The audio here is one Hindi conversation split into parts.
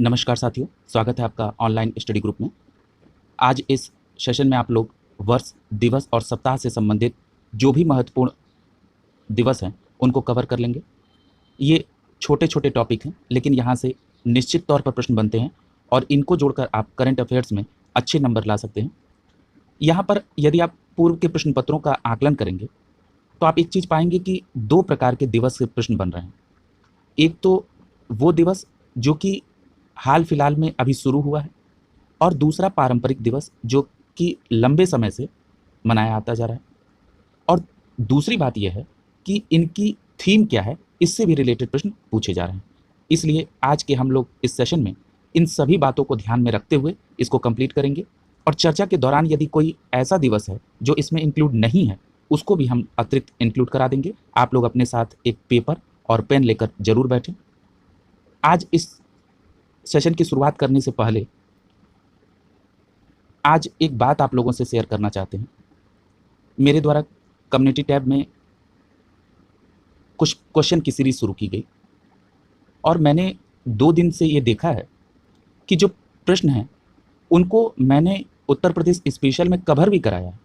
नमस्कार साथियों, स्वागत है आपका ऑनलाइन स्टडी ग्रुप में। आज इस सेशन में आप लोग वर्ष, दिवस और सप्ताह से संबंधित जो भी महत्वपूर्ण दिवस हैं उनको कवर कर लेंगे। ये छोटे छोटे टॉपिक हैं, लेकिन यहाँ से निश्चित तौर पर प्रश्न बनते हैं और इनको जोड़कर आप करंट अफेयर्स में अच्छे नंबर ला सकते हैं। यहाँ पर यदि आप पूर्व के प्रश्न पत्रों का आकलन करेंगे तो आप एक चीज़ पाएंगे कि दो प्रकार के दिवस के प्रश्न बन रहे हैं। एक तो वो दिवस जो कि हाल फिलहाल में अभी शुरू हुआ है, और दूसरा पारंपरिक दिवस जो कि लंबे समय से मनाया आता जा रहा है। और दूसरी बात यह है कि इनकी थीम क्या है, इससे भी रिलेटेड प्रश्न पूछे जा रहे हैं। इसलिए आज के हम लोग इस सेशन में इन सभी बातों को ध्यान में रखते हुए इसको कंप्लीट करेंगे, और चर्चा के दौरान यदि कोई ऐसा दिवस है जो इसमें इंक्लूड नहीं है उसको भी हम अतिरिक्त इंक्लूड करा देंगे। आप लोग अपने साथ एक पेपर और पेन लेकर जरूर बैठें। आज इस सेशन की शुरुआत करने से पहले आज एक बात आप लोगों से शेयर करना चाहते हैं। मेरे द्वारा कम्युनिटी टैब में कुछ क्वेश्चन की सीरीज शुरू की गई, और मैंने 2 दिन से ये देखा है कि जो प्रश्न हैं उनको मैंने उत्तर प्रदेश स्पेशल में कवर भी कराया है,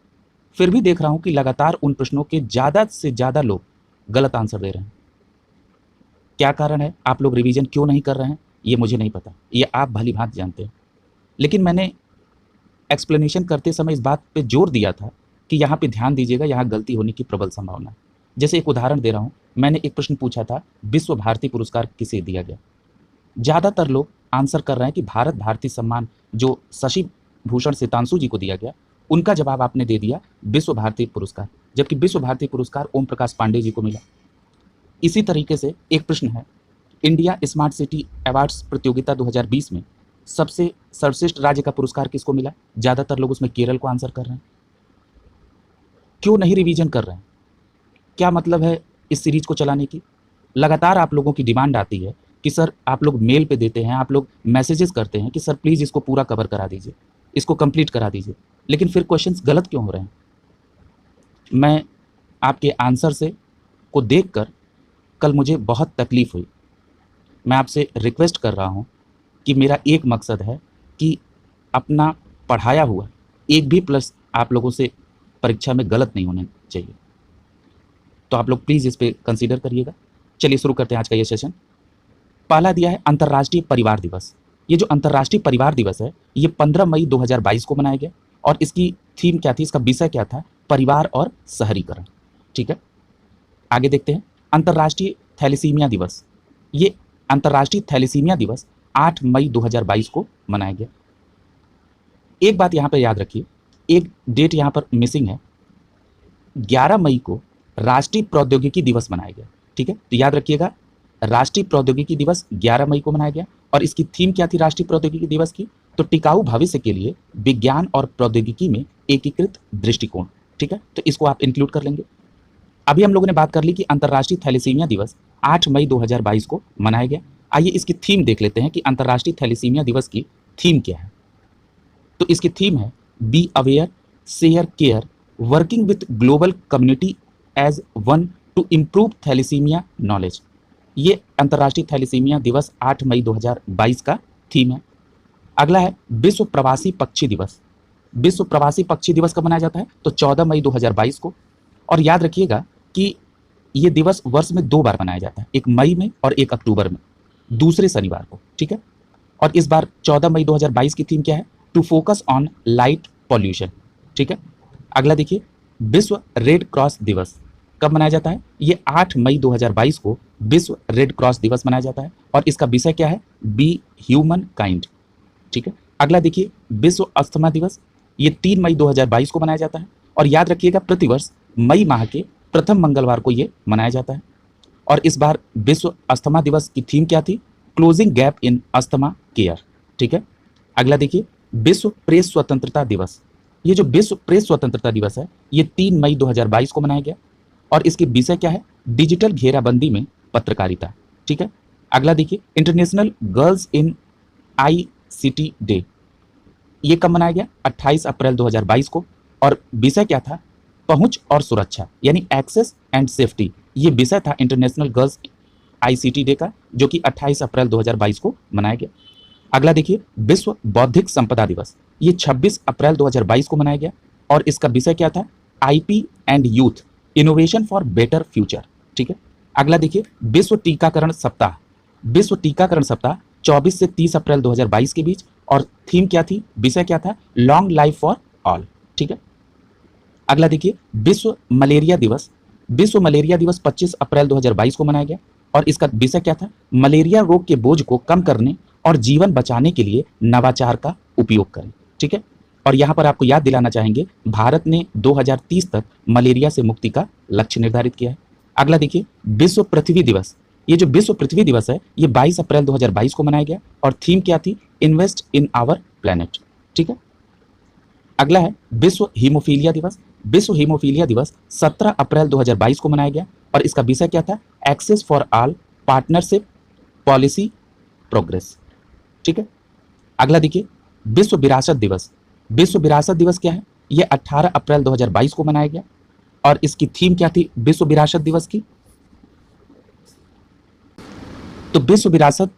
फिर भी देख रहा हूँ कि लगातार उन प्रश्नों के ज़्यादा से ज़्यादा लोग गलत आंसर दे रहे हैं। क्या कारण है, आप लोग रिवीजन क्यों नहीं कर रहे हैं, ये मुझे नहीं पता, ये आप भली भांति जानते हैं। लेकिन मैंने एक्सप्लेनेशन करते समय इस बात पे जोर दिया था कि यहाँ पे ध्यान दीजिएगा, यहाँ गलती होने की प्रबल संभावना है। जैसे एक उदाहरण दे रहा हूँ, मैंने एक प्रश्न पूछा था, विश्व भारती पुरस्कार किसे दिया गया। ज़्यादातर लोग आंसर कर रहे हैं कि भारत भारती सम्मान जो शशि भूषण सितांशु जी को दिया गया, उनका जवाब आपने दे दिया विश्व भारती पुरस्कार, जबकि विश्व भारती पुरस्कार ओम प्रकाश पांडे जी को मिला। इसी तरीके से एक प्रश्न है, इंडिया स्मार्ट सिटी अवार्ड्स प्रतियोगिता 2020 में सबसे सर्वश्रेष्ठ राज्य का पुरस्कार किसको मिला। ज़्यादातर लोग उसमें केरल को आंसर कर रहे हैं। क्यों नहीं रिवीजन कर रहे हैं? क्या मतलब है इस सीरीज को चलाने की? लगातार आप लोगों की डिमांड आती है कि सर, आप लोग मेल पे देते हैं, आप लोग मैसेजेस करते हैं कि सर प्लीज़ इसको पूरा कवर करा दीजिए, इसको कंप्लीट करा दीजिए, लेकिन फिर क्वेश्चंस गलत क्यों हो रहे हैं? मैं आपके आंसर से को देखकर कल मुझे बहुत तकलीफ़ हुई। मैं आपसे रिक्वेस्ट कर रहा हूँ कि मेरा एक मकसद है कि अपना पढ़ाया हुआ एक भी प्लस आप लोगों से परीक्षा में गलत नहीं होने चाहिए। तो आप लोग प्लीज़ इस पे कंसीडर करिएगा। चलिए शुरू करते हैं आज का ये सेशन। पहला दिया है अंतर्राष्ट्रीय परिवार दिवस। ये जो अंतर्राष्ट्रीय परिवार दिवस है ये 15 मई 2022 को मनाया गया, और इसकी थीम क्या थी, इसका विषय क्या था, परिवार और शहरीकरण। ठीक है, आगे देखते हैं। अंतर्राष्ट्रीय थैलेसीमिया दिवस। ये अंतर्राष्ट्रीय थैलेसीमिया दिवस 8 मई 2022 को मनाया गया। एक बात यहाँ पर याद रखिए, एक डेट यहाँ पर मिसिंग है। 11 मई को राष्ट्रीय प्रौद्योगिकी दिवस मनाया गया। ठीक है, तो याद रखिएगा, राष्ट्रीय प्रौद्योगिकी दिवस 11 मई को मनाया गया, और इसकी थीम क्या थी राष्ट्रीय प्रौद्योगिकी दिवस की, तो टिकाऊ भविष्य के लिए विज्ञान और प्रौद्योगिकी में एकीकृत दृष्टिकोण। ठीक है, तो इसको आप इंक्लूड कर लेंगे। अभी हम लोगों ने बात कर ली कि अंतर्राष्ट्रीय थैलेसीमिया दिवस 8 मई 2022 को मनाया गया। आइए इसकी थीम देख लेते हैं कि अंतर्राष्ट्रीय थैलेसीमिया दिवस की थीम क्या है। तो इसकी थीम है be aware, share care, working with global community as one to improve thalassemia knowledge. ये अंतर्राष्ट्रीय थैलेसीमिया दिवस 8 मई 2022 का थीम है। अगला है विश्व प्रवासी पक्षी दिवस। विश्व प्रवासी पक्षी दिवस कब मनाया जाता है, तो 14 मई 2022 को। और याद रखिएगा कि ये दिवस वर्ष में 2 बार मनाया जाता है, एक मई में और एक अक्टूबर में, दूसरे शनिवार को। ठीक है, और इस बार 14 मई 2022 की थीम क्या है, to focus on light pollution. ठीक है, अगला देखिए, विश्व रेड क्रॉस दिवस कब मनाया जाता है, ये 8 मई 2022 को विश्व रेड क्रॉस दिवस मनाया जाता है, और इसका विषय क्या है, बी ह्यूमन काइंड। ठीक है, अगला देखिए, विश्व अस्थमा दिवस, ये 3 मई 2022 को मनाया जाता है, और याद रखिएगा प्रतिवर्ष मई माह के प्रथम मंगलवार को ये मनाया जाता है। और इस बार विश्व अस्थमा दिवस की थीम क्या थी, closing gap in asthma care. ठीक है, अगला देखिए, विश्व प्रेस स्वतंत्रता दिवस। ये जो विश्व प्रेस स्वतंत्रता दिवस है ये 3 मई 2022 को मनाया गया, और इसके विषय क्या है, डिजिटल घेराबंदी में पत्रकारिता। ठीक है, अगला देखिए, international girls in ICT day. ये कब मनाया गया, 28 अप्रैल 2022 को, और विषय क्या था, पहुंच और सुरक्षा, यानी एक्सेस एंड सेफ्टी। ये विषय था इंटरनेशनल गर्ल्स ICT डे का, जो कि 28 अप्रैल 2022 को मनाया गया। अगला देखिए, विश्व बौद्धिक संपदा दिवस, ये 26 अप्रैल 2022 को मनाया गया और इसका विषय क्या था? IP and youth innovation for better future. ठीक है। अगला देखिए, विश्व टीकाकरण सप्ताह, विश्व टीकाकरण सप्ताह 24 से 30 अप्रैल 2022 के बीच, और थीम क्या थी, विषय क्या था? Long life for all. ठीक है। अगला देखिए, विश्व मलेरिया दिवस, विश्व मलेरिया दिवस 25 अप्रैल 2022 को मनाया गया और इसका विषय क्या था? मलेरिया रोग के बोझ को कम करने और जीवन बचाने के लिए नवाचार का उपयोग करें। ठीक है। और यहाँ पर आपको याद दिलाना चाहेंगे, भारत ने 2030 तक मलेरिया से मुक्ति का लक्ष्य निर्धारित किया है। अगला देखिए, विश्व पृथ्वी दिवस, ये जो विश्व पृथ्वी दिवस है ये 22 अप्रैल 2022 को मनाया गया और थीम क्या थी? Invest in our planet. ठीक है। अगला है विश्व हीमोफीलिया दिवस, विश्व हीमोफीलिया दिवस 17 अप्रैल 2022 को मनाया गया और इसका विषय क्या था? Access for all, partnership, policy, progress. ठीक है। अगला देखिए, विश्व विरासत दिवस, विश्व विरासत दिवस क्या है? ये 18 अप्रैल 2022 को मनाया गया और इसकी थीम क्या थी विश्व विरासत दिवस की? तो विश्व विरासत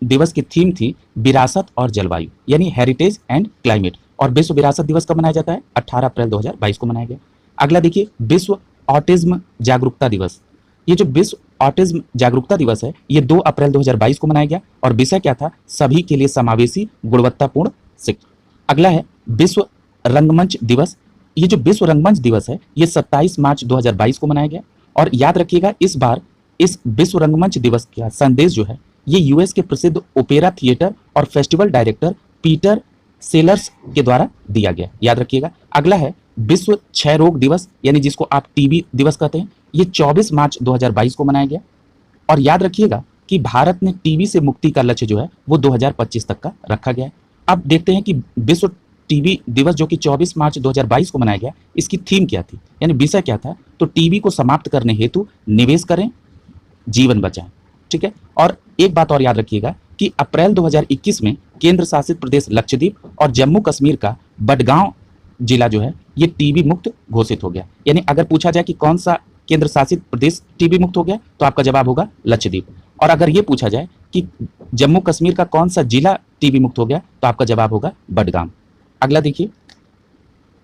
दिवस की थीम थी विरासत और जलवायु, यानी हेरिटेज एंड क्लाइमेट। और विश्व विरासत दिवस कब मनाया जाता है? 18 अप्रैल 2022 को मनाया गया। अगला देखिए, विश्व ऑटिज्म जागरूकता दिवस, ये जो विश्व ऑटिज्म जागरूकता दिवस है ये 2 अप्रैल 2022 को मनाया गया और विषय क्या था? सभी के लिए समावेशी गुणवत्तापूर्ण शिक्षा। अगला है विश्व रंगमंच दिवस, ये जो विश्व रंगमंच दिवस है ये 27 मार्च 2022 को मनाया गया और याद रखिएगा इस बार इस विश्व रंगमंच दिवस का संदेश जो है ये यूएस के प्रसिद्ध ओपेरा थिएटर और फेस्टिवल डायरेक्टर पीटर सेलर्स के द्वारा दिया गया, याद रखिएगा। अगला है विश्व क्षय रोग दिवस, यानी जिसको आप टीबी दिवस कहते हैं, ये 24 मार्च 2022 को मनाया गया और याद रखिएगा कि भारत ने टीबी से मुक्ति का लक्ष्य जो है वो 2025 तक का रखा गया है। अब देखते हैं कि विश्व टीबी दिवस जो कि 24 मार्च 2022 को मनाया गया, इसकी थीम क्या थी, यानी विषय क्या था? तो टीबी को समाप्त करने हेतु निवेश करें, जीवन बचाएं। ठीक है। और एक बात और याद रखिएगा कि अप्रैल 2021 में केंद्र शासित प्रदेश लक्षद्वीप और जम्मू कश्मीर का बडगांव जिला जो है ये टीबी मुक्त घोषित हो गया। यानी अगर पूछा जाए कि कौन सा केंद्र शासित प्रदेश टीबी मुक्त हो गया तो आपका जवाब होगा लक्षद्वीप। और अगर ये पूछा जाए कि जम्मू कश्मीर का कौन सा जिला टीबी मुक्त हो गया तो आपका जवाब होगा बडगाम। अगला देखिए,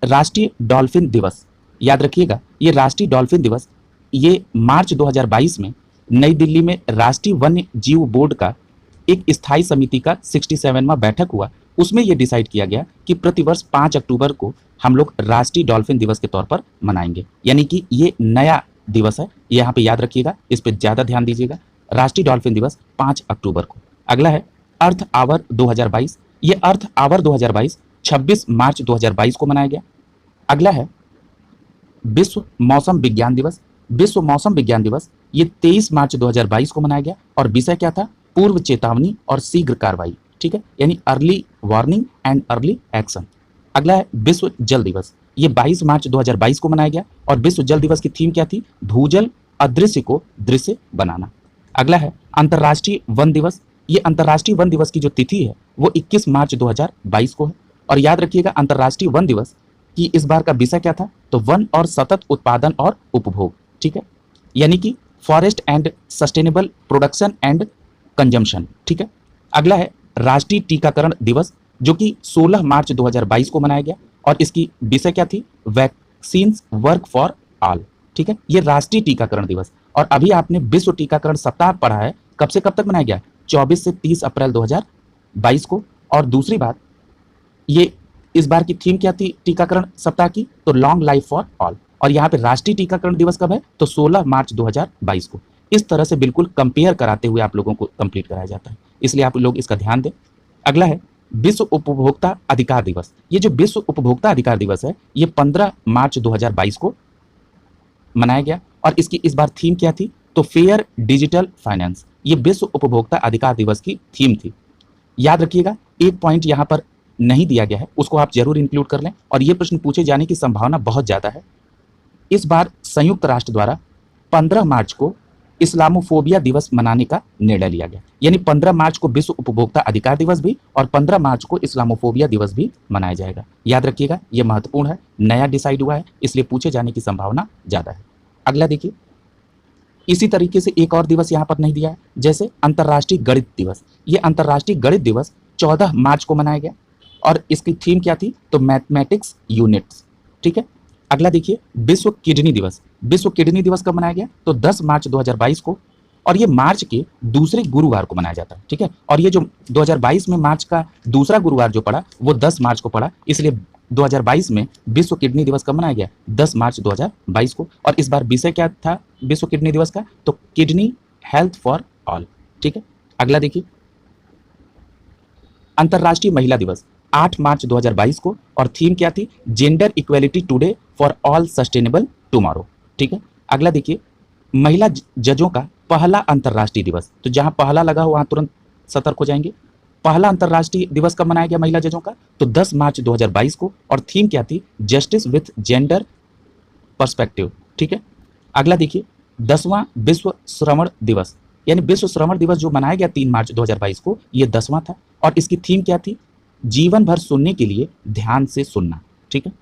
राष्ट्रीय डॉल्फिन दिवस, याद रखिएगा ये राष्ट्रीय डॉल्फिन दिवस ये मार्च 2022 में नई दिल्ली में राष्ट्रीय वन्य जीव बोर्ड का एक स्थायी समिति का 67वां बैठक हुआ। उसमें यह डिसाइड किया गया कि प्रतिवर्ष 5 अक्टूबर को हम लोग राष्ट्रीय डॉल्फिन दिवस के तौर पर मनाएंगे, यानी कि ये नया दिवस है, यहाँ पे याद रखिएगा, इस पे ज़्यादा ध्यान दीजिएगा। राष्ट्रीय डॉल्फिन दिवस 5 अक्टूबर को। अगला है अर्थ आवर 2022, ये अर्थ आवर 2022 26 मार्च 2022 को मनाया गया। अगला है विश्व मौसम विज्ञान दिवस, विश्व मौसम विज्ञान दिवस ये 23 मार्च 2022 को मनाया गया और विषय क्या था? पूर्व चेतावनी और शीघ्र कार्रवाई। ठीक है, यानी early warning and early action. अगला है विश्व जल दिवस, ये 22 मार्च 2022 को मनाया गया और विश्व जल दिवस की थीम क्या थी? भूजल अदृश्य को दृश्य बनाना। अगला है अंतर्राष्ट्रीय वन दिवस, ये अंतर्राष्ट्रीय वन दिवस की जो तिथि है वो 21 मार्च 2022 को है और याद रखिएगा अंतर्राष्ट्रीय वन दिवस की इस बार का विषय क्या था? तो वन और सतत उत्पादन और उपभोग। ठीक है, यानी कि forest and sustainable production and consumption. ठीक है। अगला है राष्ट्रीय टीकाकरण दिवस जो कि 16 मार्च 2022 को मनाया गया और इसकी विषय क्या थी? Vaccines work for all. ठीक है, ये राष्ट्रीय टीकाकरण दिवस। और अभी आपने विश्व टीकाकरण सप्ताह पढ़ा है, कब से कब तक मनाया गया? 24 से 30 अप्रैल 2022 को। और दूसरी बात, ये इस बार की थीम क्या थी टीकाकरण सप्ताह की? तो लॉन्ग लाइफ फॉर ऑल। और यहाँ पे राष्ट्रीय टीकाकरण दिवस कब है? तो 16 मार्च 2022 को। इस तरह से बिल्कुल कंपेयर कराते हुए आप लोगों को कंप्लीट कराया जाता है, इसलिए आप लोग इसका ध्यान दें। अगला है विश्व उपभोक्ता अधिकार दिवस, ये जो विश्व उपभोक्ता अधिकार दिवस है ये 15 मार्च 2022 को मनाया गया और इसकी इस बार थीम क्या थी? तो फेयर डिजिटल फाइनेंस। ये विश्व उपभोक्ता अधिकार दिवस की थीम थी। याद रखिएगा एक पॉइंट यहाँ पर नहीं दिया गया है, उसको आप जरूर इंक्लूड कर लें और ये प्रश्न पूछे जाने की संभावना बहुत ज़्यादा है। इस बार संयुक्त राष्ट्र द्वारा 15 मार्च को इस्लामोफोबिया दिवस मनाने का निर्णय लिया गया, यानी 15 मार्च को विश्व उपभोक्ता अधिकार दिवस भी और 15 मार्च को इस्लामोफोबिया दिवस भी मनाया जाएगा। याद रखिएगा ये महत्वपूर्ण है, नया डिसाइड हुआ है, इसलिए पूछे जाने की संभावना ज़्यादा है। अगला देखिए, इसी तरीके से एक और दिवस यहाँ पर नहीं दिया है, जैसे अंतर्राष्ट्रीय गणित दिवस। ये अंतर्राष्ट्रीय गणित दिवस 14 मार्च को मनाया गया और इसकी थीम क्या थी? तो मैथमेटिक्स यूनिट्स। ठीक है, अगला देखिए विश्व किडनी दिवस। विश्व किडनी दिवस कब मनाया गया? तो 10 मार्च 2022 को, और ये मार्च के दूसरे गुरुवार को मनाया जाता है। ठीक है, और ये जो 2022 में मार्च का दूसरा गुरुवार जो पड़ा वो 10 मार्च को पड़ा, इसलिए 2022 में विश्व किडनी दिवस कब मनाया गया? 10 मार्च 2022 को। और इस बार विषय क्या था विश्व किडनी दिवस का? तो किडनी हेल्थ फॉर ऑल। ठीक है, अगला देखिए अंतर्राष्ट्रीय महिला दिवस 8 मार्च 2022 को, और थीम क्या थी? Gender equality today for all sustainable tomorrow. ठीक है, अगला देखिए महिला जजों का पहला अंतर्राष्ट्रीय दिवस। तो जहां पहला लगा हो वहां तुरंत सतर्क हो जाएंगे। पहला अंतर्राष्ट्रीय दिवस कब मनाया गया महिला जजों का? तो 10 मार्च 2022 को, और थीम क्या थी? Justice with gender perspective. ठीक है, अगला देखिए 10वां विश्व श्रवण दिवस, यानी विश्व श्रवण दिवस जो मनाया गया 3 मार्च 2022 को, ये 10वां था, और इसकी थीम क्या थी? जीवन भर सुनने के लिए ध्यान से सुनना। ठीक है,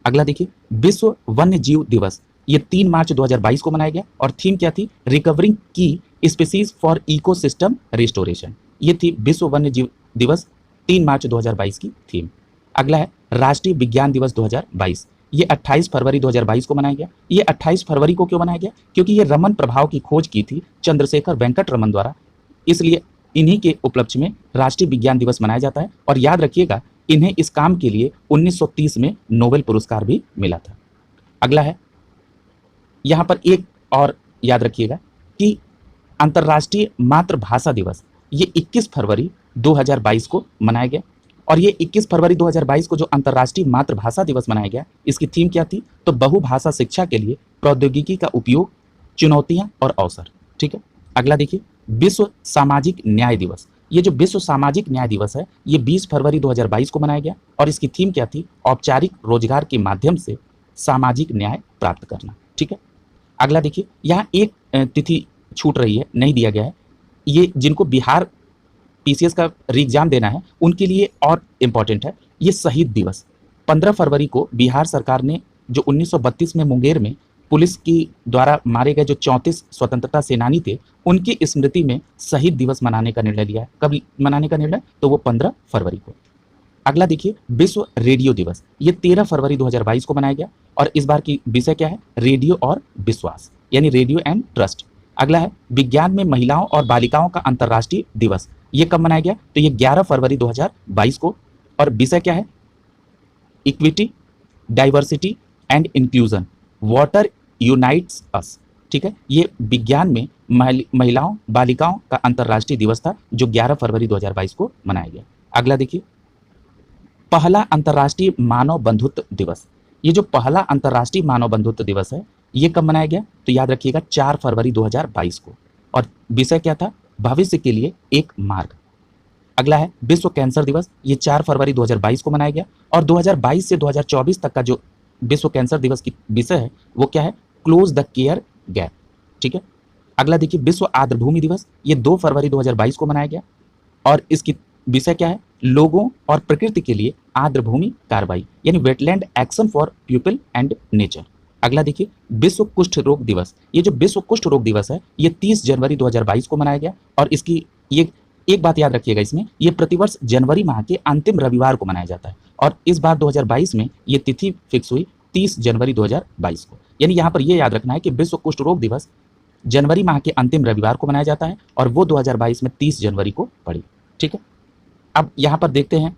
अगला देखिए विश्व वन्य जीव दिवस, ये 3 मार्च 2022 को मनाया गया, और थीम क्या थी? रिकवरिंग की स्पीसीज फॉर इकोसिस्टम रिस्टोरेशन। ये थी विश्व वन्य जीव दिवस 3 मार्च 2022 की थीम। अगला है राष्ट्रीय विज्ञान दिवस 2022, ये 28 फरवरी 2022 को मनाया गया। ये 28 फरवरी को क्यों मनाया गया? क्योंकि ये रमन प्रभाव की खोज की थी चंद्रशेखर वेंकट रमन द्वारा, इसलिए इन्हीं के उपलक्ष्य में राष्ट्रीय विज्ञान दिवस मनाया जाता है। और याद रखिएगा इन्हें इस काम के लिए 1930 में नोबेल पुरस्कार भी मिला था। अगला है यहाँ पर एक और याद रखिएगा कि अंतर्राष्ट्रीय मातृभाषा दिवस, ये 21 फरवरी 2022 को मनाया गया, और ये 21 फरवरी 2022 को जो अंतर्राष्ट्रीय मातृभाषा दिवस मनाया गया, इसकी थीम क्या थी? तो बहुभाषा शिक्षा के लिए प्रौद्योगिकी का उपयोग, चुनौतियां और अवसर। ठीक है, अगला देखिए विश्व सामाजिक न्याय दिवस। ये जो विश्व सामाजिक न्याय दिवस है ये 20 फरवरी 2022 को मनाया गया, और इसकी थीम क्या थी? औपचारिक रोजगार के माध्यम से सामाजिक न्याय प्राप्त करना। ठीक है, अगला देखिए यहाँ एक तिथि छूट रही है, नहीं दिया गया है, ये जिनको बिहार पीसीएस का एग्जाम देना है उनके लिए और इम्पोर्टेंट है, ये शहीद दिवस। 15 फरवरी को बिहार सरकार ने जो 1932 में मुंगेर में पुलिस की द्वारा मारे गए जो 34 स्वतंत्रता सेनानी थे, उनकी स्मृति में शहीद दिवस मनाने का निर्णय लिया है। कब मनाने का निर्णय? तो वो 15 फरवरी को। अगला देखिए विश्व रेडियो दिवस, ये 13 फरवरी 2022 को मनाया गया, और इस बार की विषय क्या है? रेडियो और विश्वास, यानी रेडियो एंड ट्रस्ट। अगला है विज्ञान में महिलाओं और बालिकाओं का अंतर्राष्ट्रीय दिवस, ये कब मनाया गया? तो ये 11 फरवरी 2022 को, और विषय क्या है? Equity, diversity and inclusion, water unites us. ठीक है, ये विज्ञान में महिलाओं बालिकाओं का अंतर्राष्ट्रीय दिवस था जो 11 फरवरी 2022 को मनाया गया। अगला देखिए पहला अंतर्राष्ट्रीय मानव बंधुत्व दिवस, ये जो पहला अंतर्राष्ट्रीय मानव बंधुत्व दिवस है ये कब मनाया गया? तो याद रखिएगा 4 फरवरी 2022 को, और विषय क्या था? भविष्य के लिए एक मार्ग। अगला है विश्व कैंसर दिवस, ये 4 फरवरी 2022 को मनाया गया, और 2022 से 2024 तक का जो विश्व कैंसर दिवस की विषय है वो क्या है? Close the care gap. ठीक है, अगला देखिए विश्व आर्द्रभूमि दिवस, ये 2 फरवरी 2022 को मनाया गया, और इसकी विषय क्या है? लोगों और प्रकृति के लिए आर्द्रभूमि कार्रवाई, यानी wetland action for people and nature. अगला देखिए विश्व कुष्ठ रोग दिवस, ये जो विश्व कुष्ठ रोग दिवस है ये 30 जनवरी 2022 को मनाया गया, और इसकी ये एक बात याद रखिएगा इसमें, ये प्रतिवर्ष जनवरी माह के अंतिम रविवार को मनाया जाता है, और इस बार 2022 में ये तिथि फिक्स हुई 30 जनवरी 2022 को। यानी यहाँ पर ये याद रखना है कि विश्व कुष्ठ रोग दिवस जनवरी माह के अंतिम रविवार को मनाया जाता है, और वो 2022 में 30 जनवरी को पड़ी। ठीक है, अब यहाँ पर देखते हैं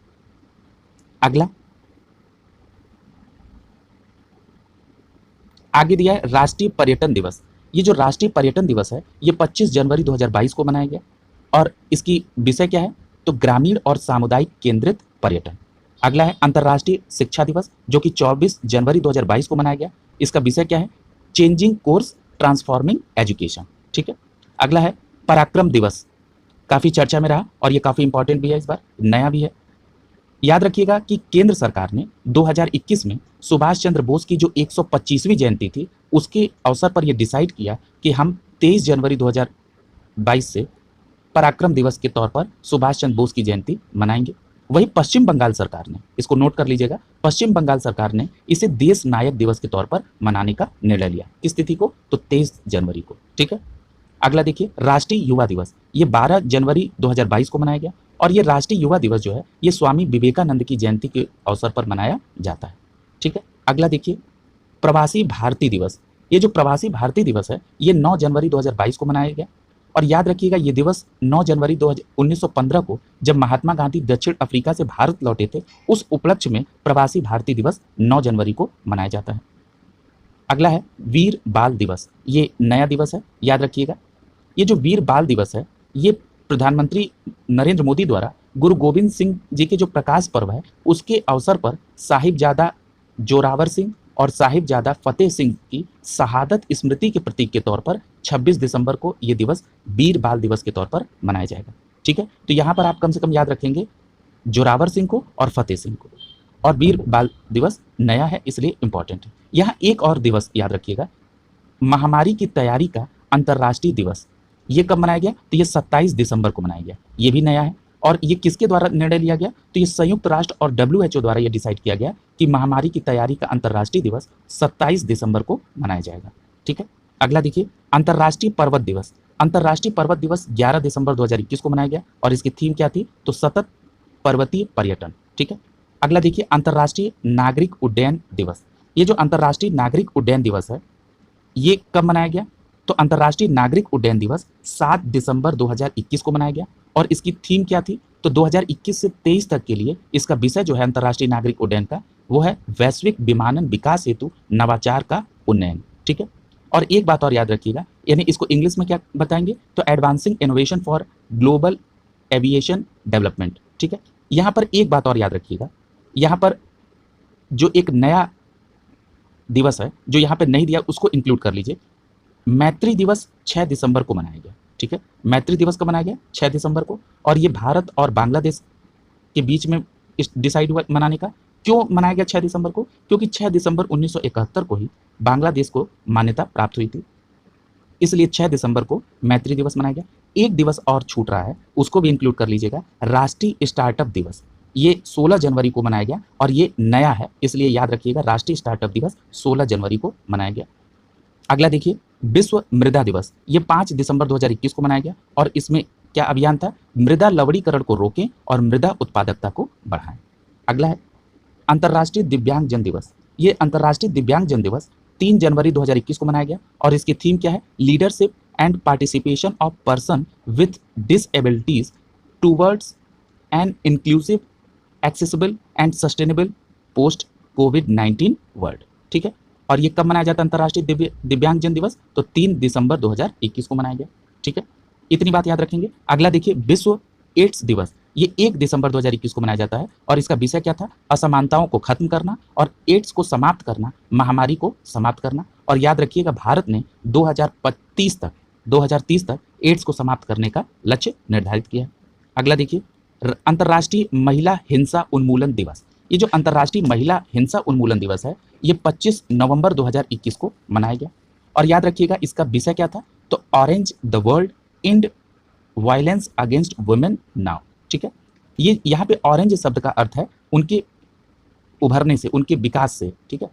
अगला, आगे दिया है राष्ट्रीय पर्यटन दिवस। ये जो राष्ट्रीय पर्यटन दिवस है ये 25 जनवरी 2022 को मनाया गया, और इसकी विषय क्या है? तो ग्रामीण और सामुदायिक केंद्रित पर्यटन। अगला है अंतर्राष्ट्रीय शिक्षा दिवस जो कि 24 जनवरी 2022 को मनाया गया, इसका विषय क्या है? Changing course transforming education. ठीक है, अगला है पराक्रम दिवस, काफ़ी चर्चा में रहा और ये काफ़ी इंपॉर्टेंट भी है, इस बार नया भी है। याद रखिएगा कि केंद्र सरकार ने 2021 में सुभाष चंद्र बोस की जो 125वीं जयंती थी उसके अवसर पर यह डिसाइड किया कि हम 23 जनवरी 2022 से पराक्रम दिवस के तौर पर सुभाष चंद्र बोस की जयंती मनाएंगे। वही पश्चिम बंगाल सरकार ने, इसको नोट कर लीजिएगा, पश्चिम बंगाल सरकार ने इसे देश नायक दिवस के तौर पर मनाने का निर्णय लिया। किस तिथि को? तो 23 जनवरी को। ठीक है, अगला देखिए राष्ट्रीय युवा दिवस, ये 12 जनवरी 2022 को मनाया गया, और ये राष्ट्रीय युवा दिवस जो है ये स्वामी विवेकानंद की जयंती के अवसर पर मनाया जाता है। ठीक है, अगला देखिए प्रवासी भारतीय दिवस। ये जो प्रवासी भारतीय दिवस है ये 9 जनवरी 2022 को मनाया गया। और याद रखिएगा ये दिवस 9 जनवरी 1915 को जब महात्मा गांधी दक्षिण अफ्रीका से भारत लौटे थे, उस उपलक्ष्य में प्रवासी भारतीय दिवस 9 जनवरी को मनाया जाता है। अगला है वीर बाल दिवस। ये नया दिवस है, याद रखिएगा। ये जो वीर बाल दिवस है ये प्रधानमंत्री नरेंद्र मोदी द्वारा गुरु गोविंद सिंह जी के जो प्रकाश पर्व है उसके अवसर पर साहिबजादा जोरावर सिंह और साहिबजादा फतेह सिंह की शहादत स्मृति के प्रतीक के तौर पर 26 दिसंबर को ये दिवस वीर बाल दिवस के तौर पर मनाया जाएगा। ठीक है, तो यहाँ पर आप कम से कम याद रखेंगे जोरावर सिंह को और फतेह सिंह को। और वीर बाल दिवस नया है इसलिए इंपॉर्टेंट है। यहाँ एक और दिवस याद रखिएगा, महामारी की तैयारी का अंतर्राष्ट्रीय दिवस। ये कब मनाया गया? तो ये 27 दिसंबर को मनाया गया। ये भी नया है। और ये किसके द्वारा निर्णय लिया गया? तो ये संयुक्त राष्ट्र और WHO द्वारा ये डिसाइड किया गया कि महामारी की तैयारी का अंतर्राष्ट्रीय दिवस 27 दिसंबर को मनाया जाएगा। ठीक है, अगला देखिए अंतर्राष्ट्रीय पर्वत दिवस। अंतर्राष्ट्रीय पर्वत दिवस 11 दिसंबर 2021 को मनाया गया और इसकी थीम क्या थी? तो सतत पर्वतीय पर्यटन। ठीक है, अगला देखिए अंतर्राष्ट्रीय नागरिक उड्डयन दिवस। ये जो अंतर्राष्ट्रीय नागरिक उड्डयन दिवस है ये कब मनाया गया? तो अंतर्राष्ट्रीय नागरिक उड्डयन दिवस 7 दिसंबर 2021 को मनाया गया और इसकी थीम क्या थी? तो 2021 से 23 तक के लिए इसका विषय जो है अंतर्राष्ट्रीय नागरिक उड्डयन का वो है वैश्विक विमानन विकास हेतु नवाचार का उन्नयन। ठीक है, और एक बात और याद रखिएगा, यानी इसको इंग्लिश में क्या बताएंगे? तो advancing innovation for global aviation development. ठीक है, यहाँ पर एक बात और याद रखिएगा, यहाँ पर जो एक नया दिवस है जो यहाँ पे नहीं दिया उसको इंक्लूड कर लीजिए। मैत्री दिवस 6 दिसंबर को मनाया गया। ठीक है, मैत्री दिवस कब मनाया गया? 6 दिसंबर को। और ये भारत और बांग्लादेश के बीच में डिसाइड हुआ मनाने का। क्यों मनाया गया 6 दिसंबर को? क्योंकि 6 दिसंबर 1971 को ही बांग्लादेश को मान्यता प्राप्त हुई थी, इसलिए 6 दिसंबर को मैत्री दिवस मनाया गया। एक दिवस और छूट रहा है, उसको भी इंक्लूड कर लीजिएगा, राष्ट्रीय स्टार्टअप दिवस। ये 16 जनवरी को मनाया गया और ये नया है, इसलिए याद रखिएगा राष्ट्रीय स्टार्टअप दिवस 16 जनवरी को मनाया गया। अगला देखिए विश्व मृदा दिवस। ये 5 दिसंबर 2021 को मनाया गया और इसमें क्या अभियान था? मृदा लवणीकरण को रोकें और मृदा उत्पादकता को बढ़ाएं। अगला है अंतर्राष्ट्रीय दिव्यांगजन दिवस। ये अंतर्राष्ट्रीय दिव्यांगजन दिवस 3 जनवरी 2021 को मनाया गया और इसकी थीम क्या है? Leadership and participation of person with डिसएबिलिटीज towards an inclusive accessible and sustainable post covid world. ठीक है, और ये कब मनाया जाता है अंतर्राष्ट्रीय दिव्यांगजन दिवस? तो 3 दिसंबर 2021 को मनाया गया। ठीक है, इतनी बात याद रखेंगे। अगला देखिए विश्व एड्स दिवस। ये 1 दिसंबर 2021 को मनाया जाता है और इसका विषय क्या था? असमानताओं को खत्म करना और एड्स को समाप्त करना, महामारी को समाप्त करना। और याद रखिएगा भारत ने 2030 तक एड्स को समाप्त करने का लक्ष्य निर्धारित किया है। अगला देखिए अंतर्राष्ट्रीय महिला हिंसा उन्मूलन दिवस। ये जो अंतर्राष्ट्रीय महिला हिंसा उन्मूलन दिवस है ये 25 नवंबर 2021 को मनाया गया और याद रखिएगा इसका विषय क्या था? तो orange the world and violence against women now. ठीक है, ये यहाँ पे ऑरेंज शब्द का अर्थ है उनके उभरने से, उनके विकास से। ठीक है,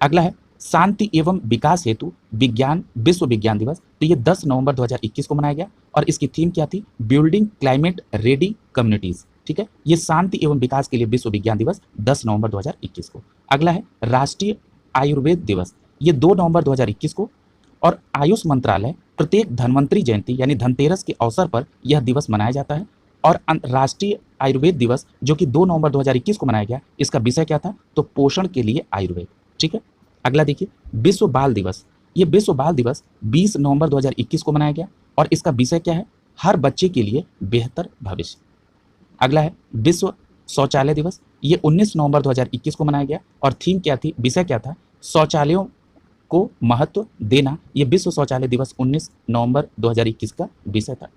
अगला है शांति एवं विकास हेतु विज्ञान विश्व विज्ञान दिवस। तो ये 10 नवंबर 2021 को मनाया गया और इसकी थीम क्या थी? Building climate ready communities. ठीक है, ये शांति एवं विकास के लिए विश्व विज्ञान दिवस 10 नवंबर 2021 को। अगला है राष्ट्रीय आयुर्वेद दिवस। ये 2 नवंबर 2021 को और आयुष मंत्रालय प्रत्येक धन्वंतरी जयंती यानी धनतेरस के अवसर पर यह दिवस मनाया जाता है। और राष्ट्रीय आयुर्वेद दिवस जो कि 2 नवंबर 2021 को मनाया गया, इसका विषय क्या था? तो पोषण के लिए आयुर्वेद। ठीक है, अगला देखिए विश्व बाल दिवस। ये विश्व बाल दिवस 20 नवंबर 2021 को मनाया गया और इसका विषय क्या है? हर बच्चे के लिए बेहतर भविष्य। अगला है विश्व शौचालय दिवस। ये 19 नवंबर 2021 को मनाया गया और थीम क्या थी? विषय क्या था? शौचालयों को महत्व देना। ये विश्व शौचालय दिवस 19 नवंबर 2021 का विषय था।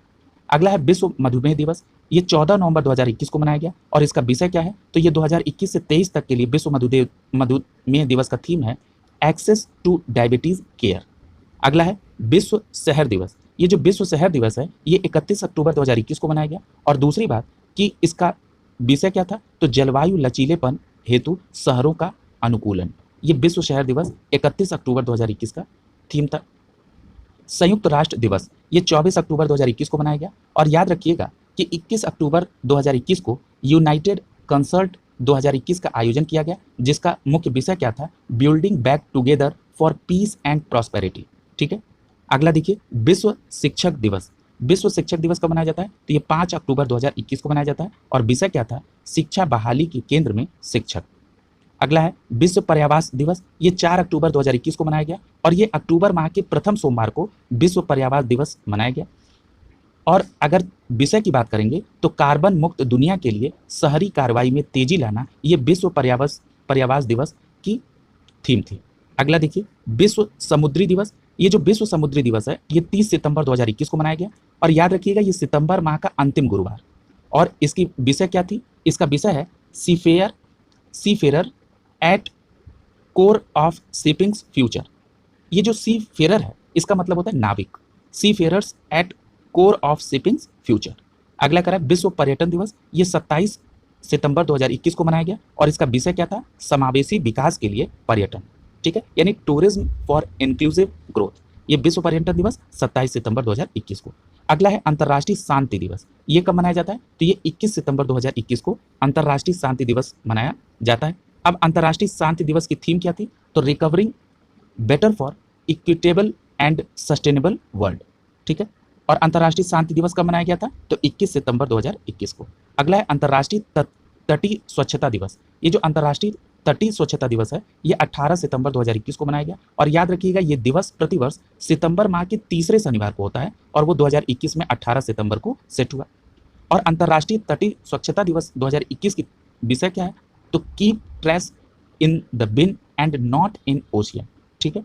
अगला है विश्व मधुमेह दिवस। ये 14 नवंबर 2021 को मनाया गया और इसका विषय क्या है? तो ये 2021 से 23 तक के लिए विश्व मधुमेह दिवस का थीम है एक्सेस टू डायबिटीज केयर। अगला है विश्व शहर दिवस। ये जो विश्व शहर दिवस है ये 31 अक्टूबर 2021 को मनाया गया और दूसरी बात कि इसका विषय क्या था? तो जलवायु लचीलेपन हेतु शहरों का अनुकूलन। ये विश्व शहर दिवस 31 अक्टूबर 2021 का थीम था। संयुक्त राष्ट्र दिवस ये 24 अक्टूबर 2021 को मनाया गया और याद रखिएगा कि 21 अक्टूबर 2021 को यूनाइटेड कंसर्ट 2021 का आयोजन किया गया, जिसका मुख्य विषय क्या था, building back together for piece and prosperity. ठीक है, अगला देखिए, विश्व शिक्षक दिवस। विश्व शिक्षक दिवस कब मनाया जाता है, तो ये 5 अक्टूबर 2021 को मनाया जाता है और विषय क्या था, शिक्षा बहाली के केंद्र में शिक्षक। अगला है विश्व पर्यावरण दिवस, ये 4 अक्टूबर 2021 को मनाया गया और ये अक्टूबर माह के प्रथम सोमवार को विश्व पर्यावरण दिवस मनाया गया। और अगर विषय की बात करेंगे तो कार्बन मुक्त दुनिया के लिए शहरी कार्रवाई में तेजी लाना, ये विश्व पर्यावरण दिवस की थीम थी। अगला देखिए, विश्व समुद्री दिवस। ये जो विश्व समुद्री दिवस है ये 30 सितंबर 2021 को मनाया गया और याद रखिएगा ये सितंबर माह का अंतिम गुरुवार। और इसकी विषय क्या थी, इसका विषय है seafarer at core of shipping's future. ये जो सी फेरर है इसका मतलब होता है नाविक, seafarers at core of shipping's future. अगला करा विश्व पर्यटन दिवस, ये 27 सितंबर 2021 को मनाया गया और इसका विषय क्या था, समावेशी विकास के लिए पर्यटन। ठीक है, यानी टूरिज्म फॉर इंक्लूसिव ग्रोथ। ये विश्व पर्यटन दिवस 27 सितंबर 2021 को। अगला है अंतर्राष्ट्रीय शांति दिवस। ये कब मनाया जाता है, तो ये 21 सितंबर 2021 को अंतर्राष्ट्रीय शांति दिवस मनाया जाता है। अब अंतर्राष्ट्रीय शांति दिवस की थीम क्या थी, तो recovering better for equitable and sustainable world. ठीक है, और अंतर्राष्ट्रीय शांति दिवस कब मनाया गया था, तो 21 सितंबर 2021 को। अगला है अंतर्राष्ट्रीय तटीय स्वच्छता दिवस। ये जो अंतर्राष्ट्रीय तटीय स्वच्छता दिवस है ये 18 सितंबर 2021 को मनाया गया और याद रखिएगा ये दिवस प्रतिवर्ष सितंबर माह के तीसरे शनिवार को होता है और वो 2021 में 18 सितंबर को सेट हुआ। और अंतर्राष्ट्रीय तटीय स्वच्छता दिवस 2021 की विषय क्या है, तो keep trash in the bin and not in ocean. ठीक है,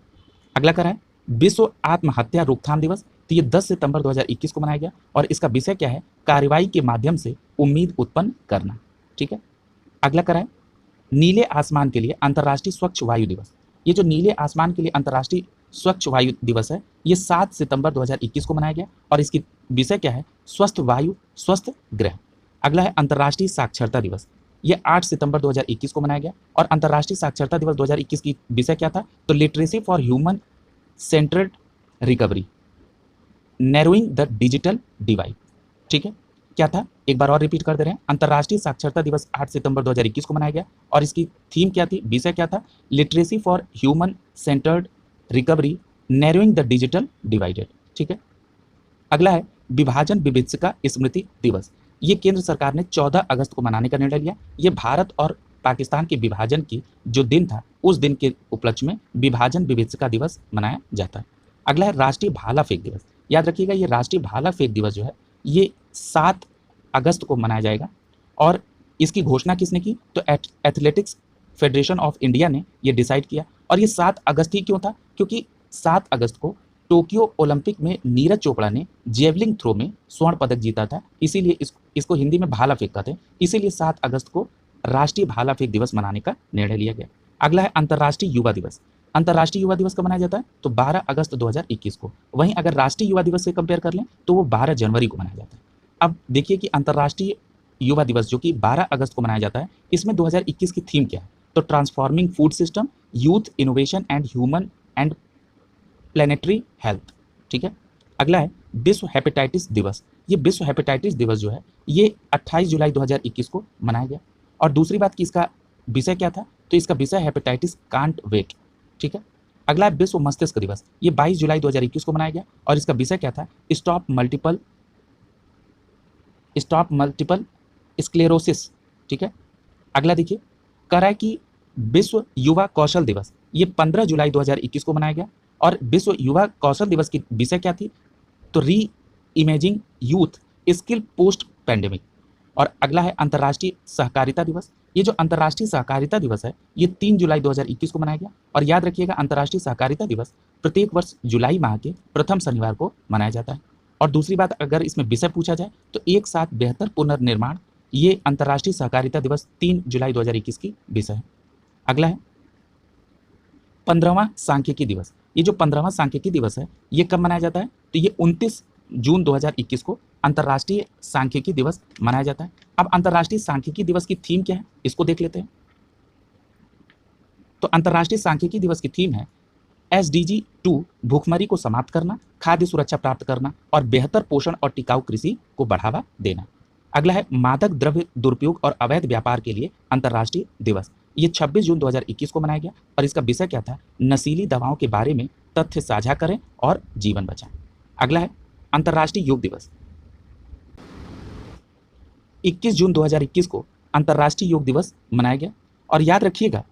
अगला करा है विश्व आत्महत्या रोकथाम दिवस। तो ये 10 सितंबर 2021 को मनाया गया और इसका विषय क्या है, कार्रवाई के माध्यम से उम्मीद उत्पन्न करना। ठीक है, अगला करा है नीले आसमान के लिए अंतर्राष्ट्रीय स्वच्छ वायु दिवस। ये जो नीले आसमान के लिए अंतर्राष्ट्रीय स्वच्छ वायु दिवस है ये 7 सितंबर 2021 को मनाया गया और इसकी विषय क्या है, स्वस्थ वायु स्वस्थ ग्रह। अगला है अंतर्राष्ट्रीय साक्षरता दिवस। ये 8 सितंबर 2021 को मनाया गया और अंतर्राष्ट्रीय साक्षरता दिवस 2021 की विषय क्या था, तो literacy for human centred recovery, narrowing the digital divide. ठीक है, क्या था, एक बार और रिपीट कर दे रहे हैं, अंतर्राष्ट्रीय साक्षरता दिवस 8 सितंबर 2021 को मनाया गया और इसकी थीम क्या थी, विषय क्या था, literacy for human centred recovery, narrowing the digital divided. ठीक है, अगला है विभाजन विभीषिका स्मृति दिवस। ये केंद्र सरकार ने 14 अगस्त को मनाने का निर्णय लिया। ये भारत और पाकिस्तान के विभाजन की जो दिन था उस दिन के उपलक्ष्य में विभाजन विभीषिका दिवस मनाया जाता है। अगला है राष्ट्रीय भाला फेंक दिवस। याद रखिएगा ये राष्ट्रीय भाला फेंक दिवस जो है ये 7 अगस्त को मनाया जाएगा और इसकी घोषणा किसने की, तो एथलेटिक्स फेडरेशन ऑफ इंडिया ने ये डिसाइड किया। और ये 7 अगस्त ही क्यों था, क्योंकि 7 अगस्त को टोक्यो ओलंपिक में नीरज चोपड़ा ने जेवलिंग थ्रो में स्वर्ण पदक जीता था, इसीलिए इसको हिंदी में भाला फेंक कहते हैं, इसीलिए 7 अगस्त को राष्ट्रीय भाला फेंक दिवस मनाने का निर्णय लिया गया। अगला है अंतर्राष्ट्रीय युवा दिवस। अंतर्राष्ट्रीय युवा दिवस कब मनाया जाता है, तो 12 अगस्त 2021 को। वहीं अगर राष्ट्रीय युवा दिवस से कंपेयर कर लें तो वो 12 जनवरी को मनाया जाता है। अब देखिए कि अंतर्राष्ट्रीय युवा दिवस जो कि 12 अगस्त को मनाया जाता है, इसमें 2021 की थीम क्या है, तो transforming food system, youth innovation and human and planetary health. ठीक है, अगला है विश्व हेपेटाइटिस दिवस। ये विश्व हेपेटाइटिस दिवस जो है ये 28 जुलाई 2021 को मनाया गया और दूसरी बात कि इसका विषय क्या था, तो इसका विषय हेपेटाइटिस कांट वेट। ठीक है, अगला है विश्व मस्तिष्क दिवस। ये 22 जुलाई 2021 को मनाया गया और इसका विषय क्या था, स्टॉप मल्टीपल स्क्लेरोसिस। ठीक है, अगला देखिए कर है कि विश्व युवा कौशल दिवस। ये 15 जुलाई 2021 को मनाया गया और विश्व युवा कौशल दिवस की विषय क्या थी, तो री imaging youth skill post pandemic. और अगला है अंतर्राष्ट्रीय सहकारिता दिवस। ये जो अंतर्राष्ट्रीय सहकारिता दिवस है ये 3 जुलाई 2021 को मनाया गया और याद रखिएगा अंतर्राष्ट्रीय सहकारिता दिवस प्रत्येक वर्ष जुलाई माह के प्रथम शनिवार को मनाया जाता है। और दूसरी बात अगर इसमें विषय पूछा जाए तो एक साथ बेहतर पुनर्निर्माण, ये अंतर्राष्ट्रीय सहकारिता दिवस 3 जुलाई 2021 की विषय है। अगला है 15वां सांख्यिकी दिवस। ये जो 15वां सांख्यिकी दिवस है ये कब मनाया जाता है, तो ये 29 जून 2021 को अंतर्राष्ट्रीय सांख्यिकी दिवस मनाया जाता है। अब अंतर्राष्ट्रीय सांख्यिकी दिवस की थीम क्या है इसको देख लेते हैं। तो अंतर्राष्ट्रीय सांख्यिकी दिवस की थीम है SDG 2, भूखमरी को समाप्त करना, खाद्य सुरक्षा प्राप्त करना और बेहतर पोषण और टिकाऊ कृषि को बढ़ावा देना। अगला है मादक द्रव्य दुरुपयोग और अवैध व्यापार के लिए अंतर्राष्ट्रीय दिवस। ये 26 जून 2021 को मनाया गया और इसका विषय क्या था? नशीली दवाओं के बारे में तथ्य साझा करें और जीवन बचाएं। अगला है अंतर्राष्ट्रीय योग दिवस। 21 जून 2021 को अंतर्राष्ट्रीय योग दिवस मनाया गया और याद रखिएगा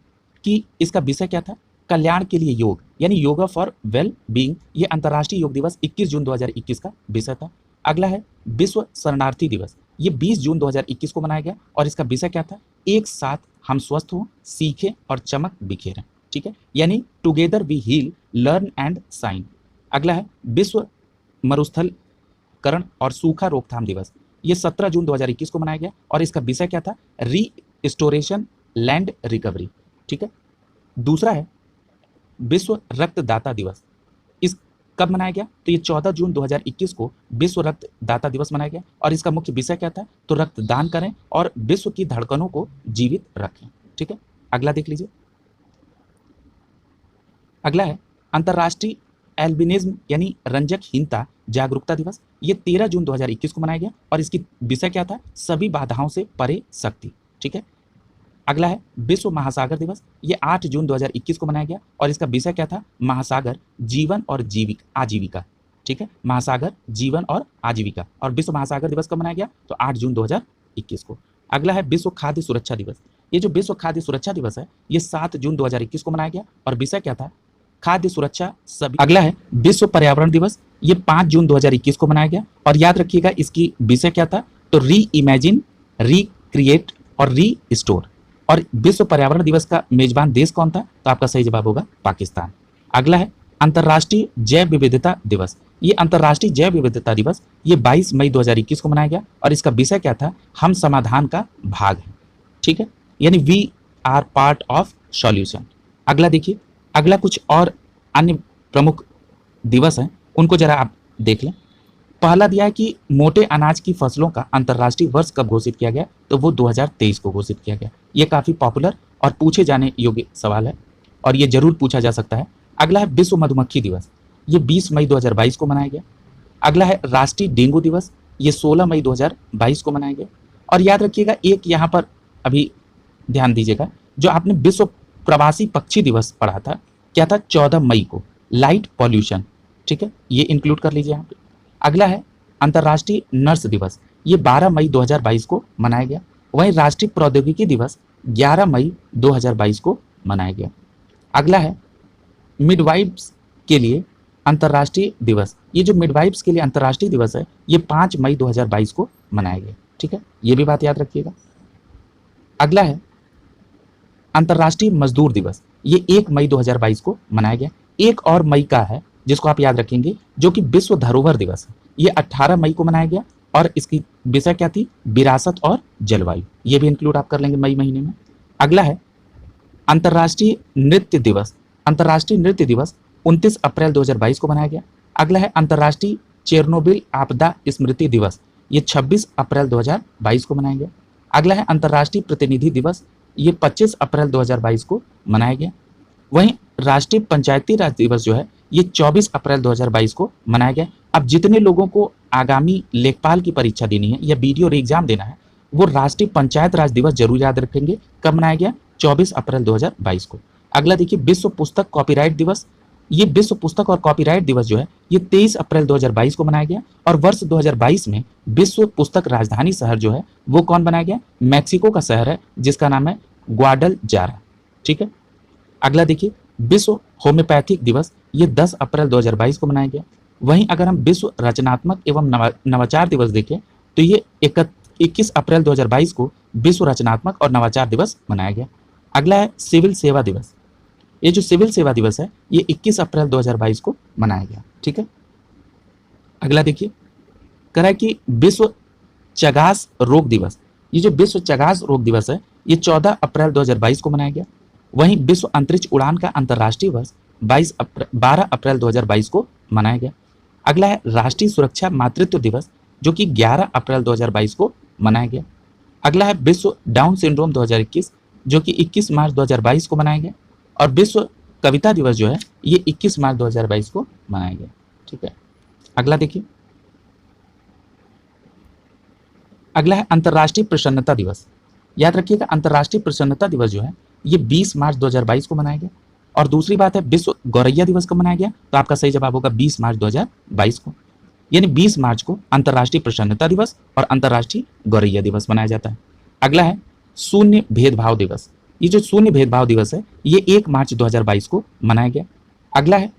कि इसका विषय क्या था? कल्याण के लिए योग, यानी योगा फॉर वेल बीइंग। ये अंतर्राष्ट्रीय योग दिवस 21 जून 2021 का विषय था। अगला है विश्व शरणार्थी दिवस। ये 20 जून 2021 को मनाया गया और इसका विषय क्या था? एक साथ हम स्वस्थ हों, सीखें और चमक बिखेरें। ठीक है, यानी together we heal, learn and shine. अगला है विश्व मरुस्थलीकरण और सूखा रोकथाम दिवस। ये 17 जून 2021 को मनाया गया और इसका विषय क्या था? Restoration land recovery. ठीक है, दूसरा है विश्व रक्तदाता दिवस। इस कब मनाया गया? तो ये 14 जून 2021 को विश्व रक्तदाता दिवस मनाया गया और इसका मुख्य विषय क्या था? तो रक्तदान करें और विश्व की धड़कनों को जीवित रखें। ठीक है, अगला देख लीजिए। अगला है अंतर्राष्ट्रीय एल्बिनिज्म यानी रंजकहीनता जागरूकता दिवस। ये 13 जून 2021 को मनाया गया और इसकी विषय क्या था? सभी बाधाओं से परे शक्ति। ठीक है, अगला है विश्व महासागर दिवस। ये 8 जून 2021 को मनाया गया और इसका विषय क्या था? महासागर जीवन और आजीविका। ठीक है, महासागर जीवन और आजीविका। और विश्व महासागर दिवस कब मनाया गया? तो 8 जून 2021 को। अगला है विश्व खाद्य सुरक्षा दिवस। ये जो विश्व खाद्य सुरक्षा दिवस है ये 7 जून 2021 को मनाया गया और विषय क्या था? खाद्य सुरक्षा सभी। अगला है विश्व पर्यावरण दिवस। ये 5 जून 2021 को मनाया गया और याद रखिएगा इसकी विषय क्या था? तो री इमेजिन, रिक्रिएट और रीस्टोर। और विश्व पर्यावरण दिवस का मेजबान देश कौन था? तो आपका सही जवाब होगा पाकिस्तान। अगला है अंतर्राष्ट्रीय जैव विविधता दिवस। ये अंतर्राष्ट्रीय जैव विविधता दिवस ये 22 मई 2021 को मनाया गया और इसका विषय क्या था? हम समाधान का भाग हैं। ठीक है, यानी we are part of solution. अगला देखिए, अगला कुछ और अन्य प्रमुख दिवस हैं, उनको जरा आप देख लें। पहला दिया है कि मोटे अनाज की फसलों का अंतर्राष्ट्रीय वर्ष कब घोषित किया गया? तो वो 2023 को घोषित किया गया। ये काफ़ी पॉपुलर और पूछे जाने योग्य सवाल है और ये जरूर पूछा जा सकता है। अगला है विश्व मधुमक्खी दिवस। ये 20 मई 2022 को मनाया गया। अगला है राष्ट्रीय डेंगू दिवस। ये 16 मई 2022 को मनाया गया। और याद रखिएगा एक यहाँ पर अभी ध्यान दीजिएगा, जो आपने विश्व प्रवासी पक्षी दिवस पढ़ा था, क्या था? 14 मई को, लाइट पॉल्यूशन। ठीक है, ये इंक्लूड कर लीजिए यहाँ पे। अगला है अंतर्राष्ट्रीय नर्स दिवस। ये 12 मई 2022 को मनाया गया। वहीं राष्ट्रीय प्रौद्योगिकी दिवस 11 मई 2022 को मनाया गया। अगला है मिडवाइफ्स के लिए अंतर्राष्ट्रीय दिवस। ये जो मिडवाइफ्स के लिए अंतर्राष्ट्रीय दिवस है ये 5 मई 2022 को मनाया गया। ठीक है, ये भी बात याद रखिएगा। अगला है अंतर्राष्ट्रीय मजदूर दिवस। ये 1 मई 2022 को मनाया गया। एक और मई का है जिसको आप याद रखेंगे, जो कि विश्व धरोहर दिवस है। ये 18 मई को मनाया गया और इसकी विषय क्या थी? विरासत और जलवायु। ये भी इंक्लूड आप कर लेंगे मई महीने में। अगला है अंतर्राष्ट्रीय नृत्य दिवस। अंतर्राष्ट्रीय नृत्य दिवस 29 अप्रैल 2022 को मनाया गया। अगला है अंतर्राष्ट्रीय चेरनोबिल आपदा स्मृति दिवस। ये 26 अप्रैल 2022 को मनाया गया। अगला है अंतर्राष्ट्रीय प्रतिनिधि दिवस। ये 25 अप्रैल 2022 को मनाया गया। वहीं राष्ट्रीय पंचायती राज दिवस जो है ये 24 अप्रैल 2022 को मनाया गया। अब जितने लोगों को आगामी लेखपाल की परीक्षा देनी है या बीडीओ एग्जाम देना है वो राष्ट्रीय पंचायत राज दिवस जरूर याद रखेंगे। कब मनाया गया? 24 अप्रैल 2022 को। अगला देखिए विश्व पुस्तक कॉपीराइट दिवस। ये विश्व पुस्तक और कॉपीराइट दिवस जो है ये 23 अप्रैल 2022 को मनाया गया और वर्ष 2022 में विश्व पुस्तक राजधानी शहर जो है वो कौन बनाया गया? मैक्सिको का शहर है जिसका नाम है ग्वाडलजारा। ठीक है, अगला देखिए विश्व होम्योपैथिक दिवस। ये 10 अप्रैल 2022 को मनाया गया। वहीं अगर हम विश्व रचनात्मक एवं नवाचार दिवस देखें तो ये 21 अप्रैल 2022 को विश्व रचनात्मक और नवाचार दिवस मनाया गया। अगला है सिविल सेवा दिवस। ये जो सिविल सेवा दिवस है ये 21 अप्रैल 2022 को मनाया गया। ठीक है, अगला देखिए कह रहा है कि विश्व चगास रोग दिवस। ये जो विश्व चगास रोग दिवस है ये 14 अप्रैल 2022 को मनाया गया। वहीं विश्व अंतरिक्ष उड़ान का अंतर्राष्ट्रीय वर्ष 12 अप्रैल 2022 को मनाया गया। अगला है राष्ट्रीय सुरक्षा मातृत्व दिवस जो कि 11 अप्रैल 2022 को मनाया गया। अगला है विश्व डाउन सिंड्रोम 2021 जो कि 21 मार्च 2022 को मनाया गया। और विश्व कविता दिवस जो है ये 21 मार्च 2022 को मनाया गया। ठीक है, अगला देखिए, अगला है अंतर्राष्ट्रीय प्रसन्नता दिवस। याद रखिएगा, अंतर्राष्ट्रीय प्रसन्नता दिवस जो है ये 20 मार्च 2022 को मनाया गया। और दूसरी बात है, विश्व गौरैया दिवस कब मनाया गया? तो आपका सही जवाब होगा 20 मार्च 2022 को। यानी 20 मार्च को अंतर्राष्ट्रीय प्रसन्नता दिवस और अंतर्राष्ट्रीय गौरैया दिवस मनाया जाता है। अगला है शून्य भेदभाव दिवस। ये जो शून्य भेदभाव दिवस है ये 1 मार्च 2022 को मनाया गया। अगला है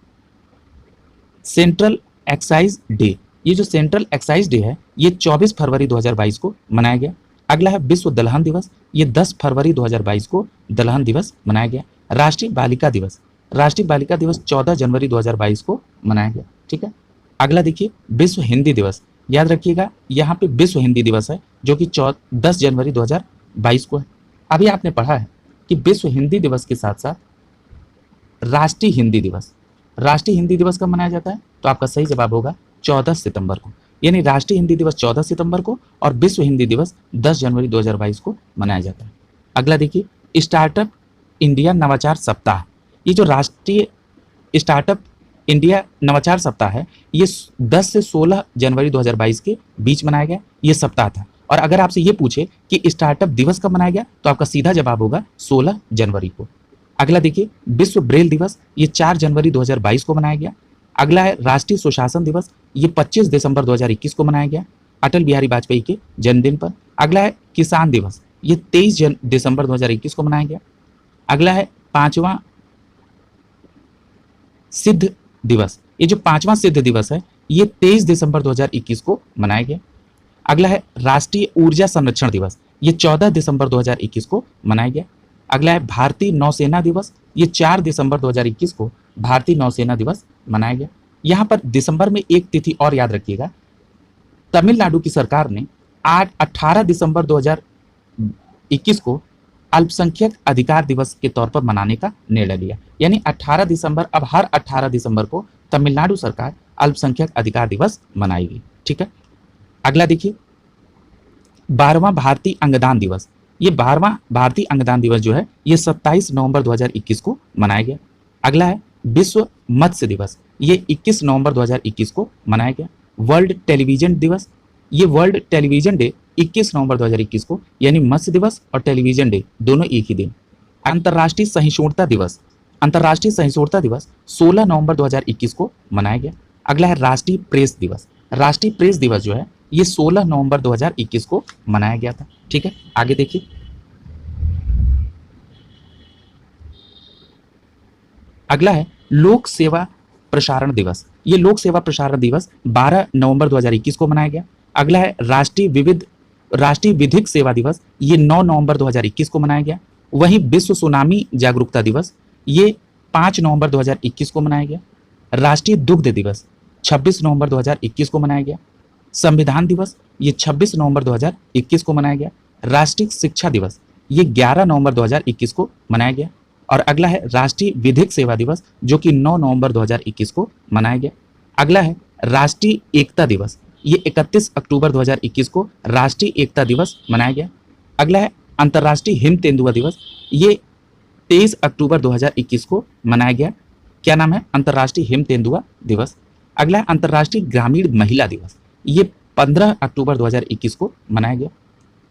सेंट्रल एक्साइज डे। ये जो सेंट्रल एक्साइज डे है ये 24 फरवरी 2022 को मनाया गया। अगला है विश्व दलहन दिवस। ये 10 फरवरी 2022 को दलहन दिवस मनाया गया। राष्ट्रीय बालिका दिवस। राष्ट्रीय बालिका दिवस 14 जनवरी 2022 को मनाया गया। ठीक है। अगला देखिए विश्व हिंदी दिवस। याद रखिएगा यहाँ पे विश्व हिंदी दिवस है जो कि 10 जनवरी 2022 को है। अभी आपने पढ़ा है कि विश्व हिंदी दिवस के साथ साथ राष्ट्रीय हिंदी दिवस। राष्ट्रीय हिंदी दिवस कब मनाया जाता है? तो आपका सही जवाब होगा 14 सितंबर को। यानी राष्ट्रीय हिंदी दिवस 14 सितंबर को और विश्व हिंदी दिवस 10 जनवरी 2022 को मनाया जाता है। अगला देखिए स्टार्टअप इंडिया नवाचार सप्ताह। ये जो राष्ट्रीय स्टार्टअप इंडिया नवाचार सप्ताह है ये 10 से 16 जनवरी 2022 के बीच मनाया गया ये सप्ताह था। और अगर आपसे ये पूछे कि स्टार्टअप दिवस कब मनाया गया तो आपका सीधा जवाब होगा 16 जनवरी को। अगला देखिए विश्व ब्रेल दिवस। ये 4 जनवरी 2022 को मनाया गया। अगला है राष्ट्रीय सुशासन दिवस। ये 25 दिसंबर 2021 को मनाया गया अटल बिहारी वाजपेयी के जन्मदिन पर। अगला है किसान दिवस। ये 23 दिसंबर 2021 को मनाया गया। अगला है 5वां सिद्ध दिवस। ये जो 5वां सिद्ध दिवस है ये 23 दिसंबर 2021 को मनाया गया। अगला है राष्ट्रीय ऊर्जा संरक्षण दिवस। ये 14 दिसंबर 2021 को मनाया गया। अगला है भारतीय नौसेना दिवस। ये 4 दिसंबर 2021 को भारतीय नौसेना दिवस मनाया गया। यहाँ पर दिसंबर में एक तिथि और याद रखिएगा, तमिलनाडु की सरकार ने 18 दिसंबर 2021 को अल्पसंख्यक अधिकार दिवस के तौर पर मनाने का निर्णय लिया। यानी 18 दिसंबर, अब हर 18 दिसंबर को तमिलनाडु सरकार अल्पसंख्यक अधिकार दिवस मनाएगी। ठीक है। अगला देखिए 12वां भारतीय अंगदान दिवस। ये 12वां भारतीय अंगदान दिवस जो है ये 27 नवंबर 2021 को मनाया गया। अगला है विश्व मत्स्य दिवस। ये 21 नवंबर 2021 को मनाया गया। वर्ल्ड टेलीविजन दिवस। ये वर्ल्ड टेलीविजन डे 21 नवंबर 2021 को, यानी मत्स्य दिवस और टेलीविजन डे दोनों एक ही दिन। अंतर्राष्ट्रीय सहिष्णुता दिवस। अंतर्राष्ट्रीय सहिष्णुता दिवस 16 नवंबर 2021 को मनाया गया। अगला है राष्ट्रीय प्रेस दिवस। राष्ट्रीय प्रेस दिवस जो है ये 16 नवंबर 2021 को मनाया गया था। ठीक है। आगे देखिए अगला है लोक सेवा प्रसारण दिवस। ये लोक सेवा प्रसारण दिवस 12 नवंबर 2021 को मनाया गया। अगला है राष्ट्रीय विधिक सेवा दिवस। ये 9 नवंबर 2021 को मनाया गया। वहीं विश्व सुनामी जागरूकता दिवस ये 5 नवंबर 2021 को मनाया गया। राष्ट्रीय दुग्ध दिवस 26 नवंबर 2021 को मनाया गया। संविधान दिवस ये 26 नवंबर 2021 को मनाया गया। राष्ट्रीय शिक्षा दिवस ये 11 नवंबर 2021 को मनाया गया। और अगला है राष्ट्रीय विधिक सेवा दिवस जो कि 9 नवंबर 2021 को मनाया गया। अगला है राष्ट्रीय एकता दिवस। ये 31 अक्टूबर 2021 को राष्ट्रीय एकता दिवस मनाया गया। अगला है अंतर्राष्ट्रीय हिम तेंदुआ दिवस। ये 23 अक्टूबर 2021 को मनाया गया। क्या नाम है? अंतर्राष्ट्रीय हिम तेंदुआ दिवस। अगला है अंतर्राष्ट्रीय ग्रामीण महिला दिवस। ये 15 अक्टूबर 2021 को मनाया गया।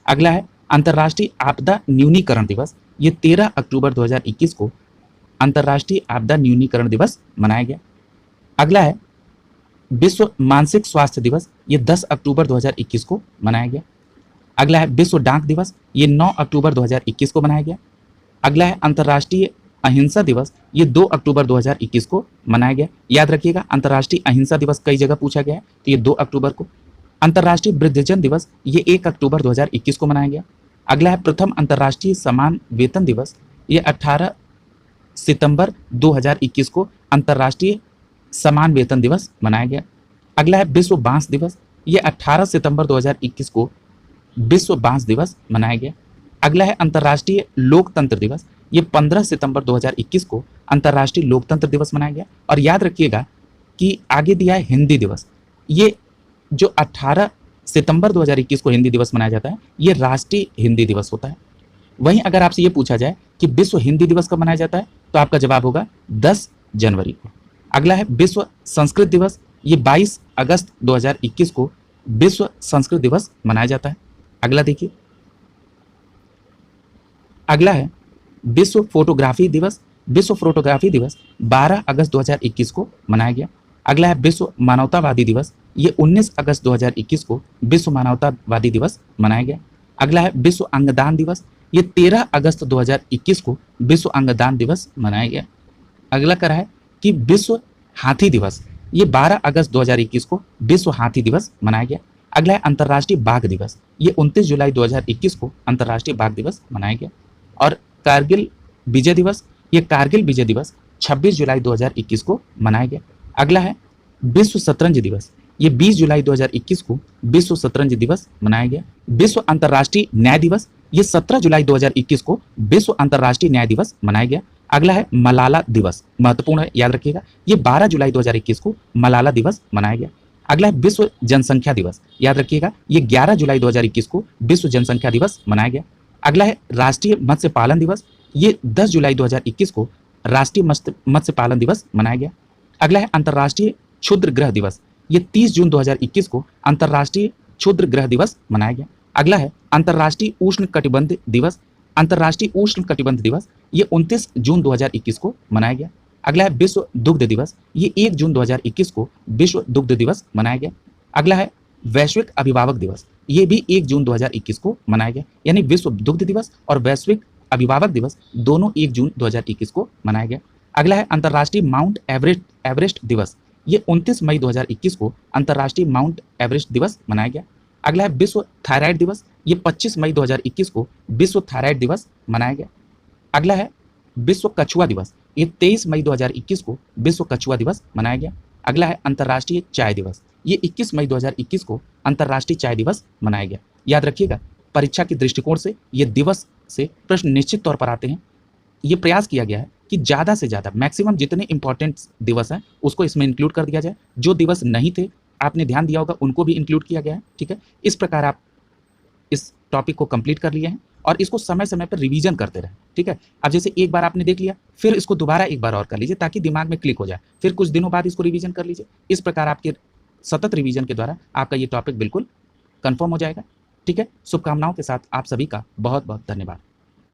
अगला है अंतर्राष्ट्रीय आपदा न्यूनीकरण दिवस। ये 13 अक्टूबर 2021 को अंतर्राष्ट्रीय आपदा न्यूनीकरण दिवस मनाया गया। अगला है विश्व मानसिक स्वास्थ्य दिवस। ये 10 अक्टूबर 2021 को मनाया गया। अगला है विश्व डाक दिवस। ये 9 अक्टूबर 2021 को मनाया गया। अगला है अंतर्राष्ट्रीय अहिंसा दिवस। ये 2 अक्टूबर 2021 को मनाया गया। याद रखिएगा अंतर्राष्ट्रीय अहिंसा दिवस कई जगह पूछा गया है, तो ये 2 अक्टूबर को। अंतर्राष्ट्रीय वृद्धजन दिवस ये 1 अक्टूबर 2021 को मनाया गया। अगला है प्रथम अंतर्राष्ट्रीय समान वेतन दिवस। ये 18 सितंबर 2021 को अंतर्राष्ट्रीय समान वेतन दिवस मनाया गया। अगला है विश्व बांस दिवस। ये 18 सितंबर 2021 को विश्व बांस दिवस मनाया गया। अगला है अंतर्राष्ट्रीय लोकतंत्र दिवस। ये 15 सितंबर 2021 को अंतर्राष्ट्रीय लोकतंत्र दिवस मनाया गया। और याद रखिएगा कि आगे दिया है हिंदी दिवस। ये जो 18 सितंबर 2021 को हिंदी दिवस मनाया जाता है ये राष्ट्रीय हिंदी दिवस होता है। वहीं अगर आपसे ये पूछा जाए कि विश्व हिंदी दिवस कब मनाया जाता है तो आपका जवाब होगा 10 जनवरी को। अगला है विश्व संस्कृत दिवस। ये 22 अगस्त 2021 को विश्व संस्कृत दिवस मनाया जाता है। अगला देखिए, अगला है विश्व फोटोग्राफी दिवस। विश्व फोटोग्राफी दिवस 12 अगस्त 2021 को मनाया गया। अगला है विश्व मानवतावादी दिवस, ये 19 अगस्त 2021 को विश्व मानवतावादी दिवस मनाया गया। अगला है विश्व अंगदान दिवस, ये 13 अगस्त 2021 को विश्व अंगदान दिवस मनाया गया। अगला करा है कि विश्व हाथी दिवस, ये 12 अगस्त 2021 को विश्व हाथी दिवस मनाया गया। अगला है अंतर्राष्ट्रीय बाघ दिवस, ये 29 जुलाई 2021 को अंतर्राष्ट्रीय बाघ दिवस मनाया गया। और कारगिल विजय दिवस, ये कारगिल विजय दिवस 26 जुलाई 2021 को मनाया गया। अगला है विश्व शतरंज दिवस, ये 20 जुलाई 2021 को विश्व शतरंज दिवस मनाया गया। विश्व अंतर्राष्ट्रीय न्याय दिवस, ये 17 जुलाई 2021 को विश्व अंतर्राष्ट्रीय न्याय दिवस मनाया गया। अगला है मलाला दिवस, महत्वपूर्ण है, याद रखिएगा, ये 12 जुलाई 2021 को मलाला दिवस मनाया गया। अगला है विश्व जनसंख्या दिवस, याद रखिएगा, ये 11 जुलाई 2021 को विश्व जनसंख्या दिवस मनाया गया। अगला है राष्ट्रीय मत्स्य पालन दिवस, ये 10 जुलाई 2021 को राष्ट्रीय मत्स्य पालन दिवस मनाया गया। अगला है अंतर्राष्ट्रीय क्षुद्र ग्रह दिवस, ये 30 जून 2021 को अंतर्राष्ट्रीय क्षुद्र ग्रह दिवस मनाया गया। अगला है अंतर्राष्ट्रीय उष्ण कटिबंध दिवस, अंतर्राष्ट्रीय उष्ण कटिबंध दिवस, ये 29 जून 2021 को मनाया गया। अगला है विश्व दुग्ध दिवस, ये 1 जून 2021 को विश्व दुग्ध दिवस मनाया गया। अगला है वैश्विक अभिभावक दिवस, ये भी 1 जून 2021 को मनाया गया। यानी विश्व दुग्ध दिवस और वैश्विक अभिभावक दिवस दोनों 1 जून 2021 को मनाया गया। अगला है अंतर्राष्ट्रीय माउंट एवरेस्ट दिवस, ये 29 मई 2021 को अंतर्राष्ट्रीय माउंट एवरेस्ट दिवस मनाया गया। अगला है विश्व थायराइड दिवस, ये 25 मई 2021 को विश्व थायराइड दिवस मनाया गया। अगला है विश्व कछुआ दिवस, ये 23 मई 2021 को विश्व कछुआ दिवस मनाया गया। अगला है अंतर्राष्ट्रीय चाय दिवस, ये 21 मई 2021 को अंतर्राष्ट्रीय चाय दिवस मनाया गया। याद रखिएगा, परीक्षा के दृष्टिकोण से ये दिवस से प्रश्न निश्चित तौर पर आते हैं। ये प्रयास किया गया है कि ज़्यादा से ज़्यादा मैक्सिमम जितने इंपॉर्टेंट दिवस हैं उसको इसमें इंक्लूड कर दिया जाए। जो दिवस नहीं थे, आपने ध्यान दिया होगा, उनको भी इंक्लूड किया गया है। ठीक है, इस प्रकार आप इस टॉपिक को कंप्लीट कर लिए हैं और इसको समय समय पर रिवीजन करते रहें। ठीक है, अब जैसे एक बार आपने देख लिया, फिर इसको दोबारा एक बार और कर लीजिए ताकि दिमाग में क्लिक हो जाए। फिर कुछ दिनों बाद इसको रिवीजन कर लीजिए। इस प्रकार आपके सतत रिवीजन के द्वारा आपका ये टॉपिक बिल्कुल कंफर्म हो जाएगा। ठीक है, शुभकामनाओं के साथ आप सभी का बहुत बहुत धन्यवाद।